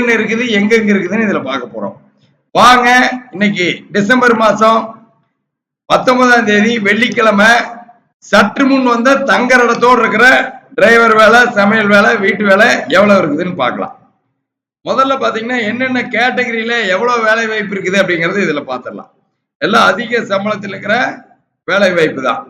என்னென்ன இருக்குது எங்கெங்க இருக்குதுன்னு இதுல பார்க்க போறோம். வாங்க, இன்னைக்கு டிசம்பர் மாசம் 19ஆம் தேதி வெள்ளிக்கிழமை சற்று முன் வந்த தங்குற இடத்தோடு இருக்கிற டிரைவர் வேலை, சமையல் வேலை, வீட்டு வேலை எவ்வளவு இருக்குதுன்னு பார்க்கலாம். முதல்ல பாத்தீங்கன்னா என்னென்ன கேட்டகரியில எவ்வளவு வேலை வாய்ப்பு இருக்குது அப்படிங்கறது இதுல பாத்திரலாம். எல்லாம் அதிக சம்பளத்தில் இருக்கிற வேலை வாய்ப்பு தான்.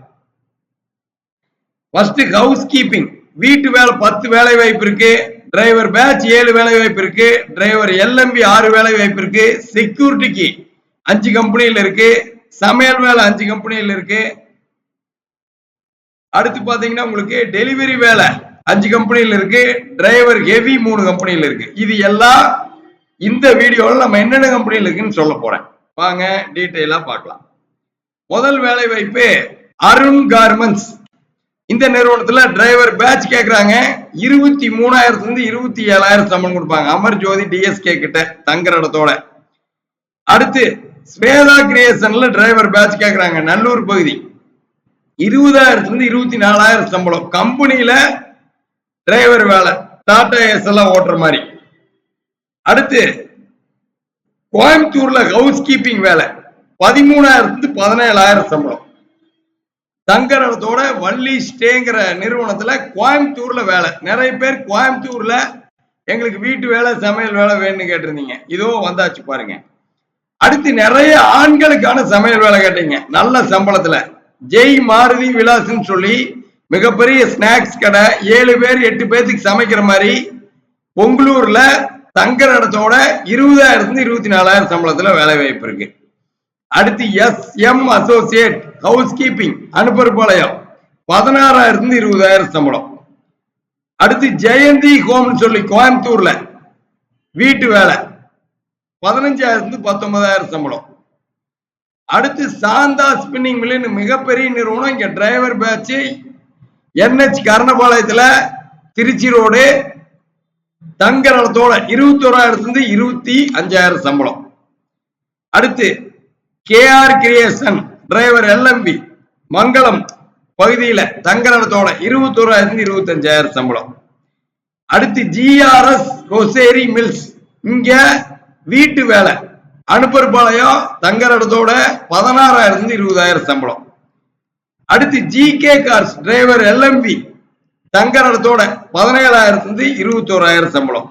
ஃபர்ஸ்ட் ஹவுஸ் கீப்பிங், வீட்டு வேலை 10 வேலை வாய்ப்பு இருக்கு. டிரைவர் பேட்ச் 7 வேலை வாய்ப்பு இருக்கு. டிரைவர் எல்எம்பி 6 வேலை வாய்ப்பு இருக்கு. செக்யூரிட்டிக்கு 5 கம்பெனியில் இருக்கு. சமையல் வேலை 5 கம்பெனியில் இருக்கு. அடுத்து பாத்தீங்கன்னா உங்களுக்கு டெலிவரி வேலை 5 கம்பெனியில் இருக்கு. டிரைவர் ஹெவி 3 கம்பெனியில் இருக்கு. இது எல்லாம் இந்த வீடியோவில் நம்ம என்னென்ன கம்பெனியில் இருக்குன்னு சொல்ல போறேன். வாங்க டீட்டெயிலா பார்க்கலாம். முதல் வேலை வாய்ப்பு அருண் கார்மெண்ட்ஸ். இந்த நிறுவனத்துல டிரைவர் பேட்ச் கேட்கறாங்க. 23,000 இருந்து 27,000 சம்பளம் கொடுப்பாங்க. அமர் ஜோதி டிஎஸ்கே கிட்ட தங்குற இடத்தோட. அடுத்து ஸ்வேதா கிரியேஷன்ல டிரைவர் பேட்ச் கேட்கறாங்க. நல்லூர் பகுதி 20,000 இருந்து 24,000 சம்பளம். கம்பெனியில டிரைவர் வேலை, டாடா ஏஸ் எல்லாம் ஓட்டுற மாதிரி. அடுத்து கோயம்புத்தூர்ல ஹவுஸ் கீப்பிங் வேலை 13,000 இருந்து 17,000 சம்பளம். தங்கரத்தோட வள்ளி ஸ்டேங்கிற நிறுவனத்துல கோயம்புத்தூர்ல வேலை. நிறைய பேர் கோயம்புத்தூர்ல எங்களுக்கு வீட்டு வேலை, சமையல் வேலை வேணும்னு கேட்டிருந்தீங்க. இதோ வந்தாச்சு பாருங்க. அடுத்து நிறைய ஆண்களுக்கான சமையல் வேலை கேட்டீங்க, நல்ல சம்பளத்துல. ஜெய் மாருதி விலாஸ்ன்னு சொல்லி மிகப்பெரிய ஸ்நாக்ஸ் கடை, 7 பேர் 8 பேருக்கு சமைக்கிற மாதிரி பொங்கலூர்ல தங்குற இடத்தோட 20,000 இருந்து 24,000 சம்பளத்துல வேலை வாய்ப்பு இருக்கு. அடுத்து SM associate house keeping Anupparpalayam 16,000 இருந்து 20,000 சம்பளம். அடுத்து ஜெயந்தி ஹோம்னு சொல்லி கோயம்புத்தூர்ல வீட்டு வேலை 15,000 இருந்து 19,000 சம்பளம். அடுத்து சாந்தா ஸ்பின்னிங் மில்லுன்னு மிகப்பெரிய நிறுவனம். இங்க டிரைவர் பேட்ச் NH கர்ணபாளையத்துல திருச்சி ரோடு தங்கரத்தோட 21,000 இருந்து 25,000 சம்பளம். அடுத்து KR creation driver LMB Mangalam பகுதியில தங்கரத்தோட 21,000 இருந்து 25,000 சம்பளம். அடுத்து GRS ரோசேரி மில்ஸ், இங்க வீட்டு வேலை அனுப்பர்பாளையம் தங்கரத்தோட 16,000 இருந்து 20,000 சம்பளம். அடுத்து GK கார்ஸ் டிரைவர் LMB தங்கரத்தோட 17,000 இருந்து 21,000 சம்பளம்.